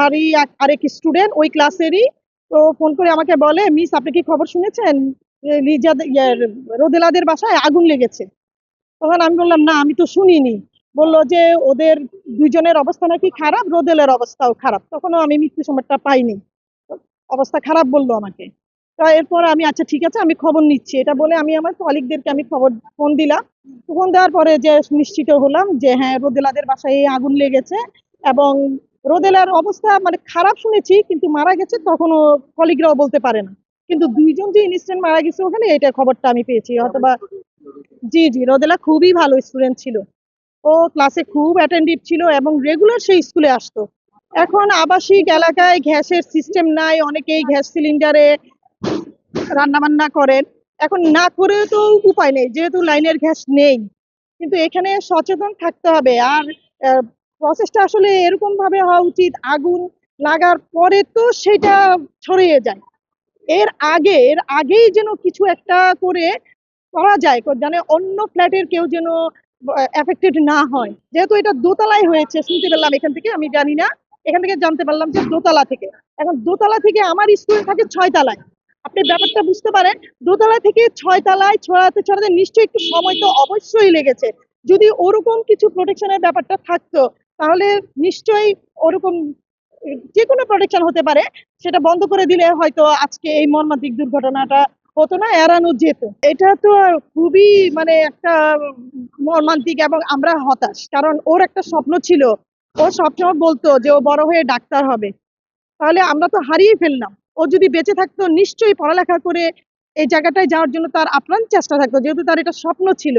আমারই আরেক স্টুডেন্ট ওই ক্লাসেরই। তো ফোন করে আমাকে বলে, মিস আপনি কি খবর শুনেছেন রোদেলাদের বাসায় আগুন লেগেছে? তখন আমি বললাম, না আমি তো শুনিনি। বলল যে ওদের দুইজনের অবস্থা নাকি খারাপ, রোদেলের অবস্থাও খারাপ। তখনও আমি মৃত্যু সংবাদটা পাইনি, অবস্থা খারাপ বললো আমাকে। তো এরপর আমি, আচ্ছা ঠিক আছে আমি খবর নিচ্ছি, এটা বলে আমি আমার কলিগদেরকে আমি খবর ফোন দিলাম। ফোন দেওয়ার পরে যে নিশ্চিত হলাম যে হ্যাঁ রোদেলাদের বাসায় এই আগুন লেগেছে। এবং রোদেলার অবস্থা মানে খারাপ শুনেছি, কিন্তু মারা গেছে তখনও কলিগরাও বলতে পারে না। কিন্তু দুইজন যে ইনস্ট্যান্ট মারা গেছে ওখানে, এটা খবরটা আমি পেয়েছি হয়তোবা। জি জি, রোদেলা খুবই ভালো স্টুডেন্ট ছিল। ও ক্লাসে খুব অ্যাটেন্টিভ ছিল এবং রেগুলার সেই স্কুলে আসতো। এখন আবাসিক এলাকায় গ্যাসের সিস্টেম নাই, অনেকেই গ্যাস সিলিন্ডারে রান্না বান্না করেন। এখন না করে তো উপায় নেই, যেহেতু লাইনের গ্যাস নেই। কিন্তু এখানে সচেতন থাকতে হবে। আর প্রসেসটা আসলে এরকম ভাবে হওয়া উচিত, আগুন লাগার পরে তো সেটা ছড়িয়ে যায়। এর আগেই যেন কিছু একটা করে করা যায়, যেন অন্য ফ্ল্যাটের কেউ যেন এফেক্টেড না হয়। যেহেতু এটা দোতলায় হয়েছে শুনতে পেলাম এখান থেকে, আমি জানি না, এখান থেকে জানতে পারলাম যে দোতলা থেকে। এখন দোতলা থেকে আমার স্টুডেন্ট থাকে 6 তলায়। আপনি ব্যাপারটা বুঝতে পারেন, দোতলা থেকে 6 তলায় ছড়াতে ছড়াতে নিশ্চয়ই একটু সময় তো অবশ্যই লেগেছে। যদি ওরকম কিছু প্রোটেকশনের ব্যাপারটা থাকতো, তাহলে নিশ্চয়ই ওরকম যে কোনো প্রোটেকশন হতে পারে, সেটা বন্ধ করে দিলে হয়তো আজকে এই মর্মান্তিক দুর্ঘটনাটা হতো না, এড়ানো যেত। এটা তো খুবই মানে একটা মর্মান্তিক, এবং আমরা হতাশ, কারণ ওর একটা স্বপ্ন ছিল। ও সবসময় বলতো যে ও বড় হয়ে ডাক্তার হবে। তাহলে আমরা তো হারিয়ে ফেললাম। ও যদি বেঁচে থাকতো নিশ্চয়ই পড়ালেখা করে এই জায়গাটায় যাওয়ার জন্য তার আপ্রাণ চেষ্টা থাকতো, যেহেতু তার এটা স্বপ্ন ছিল।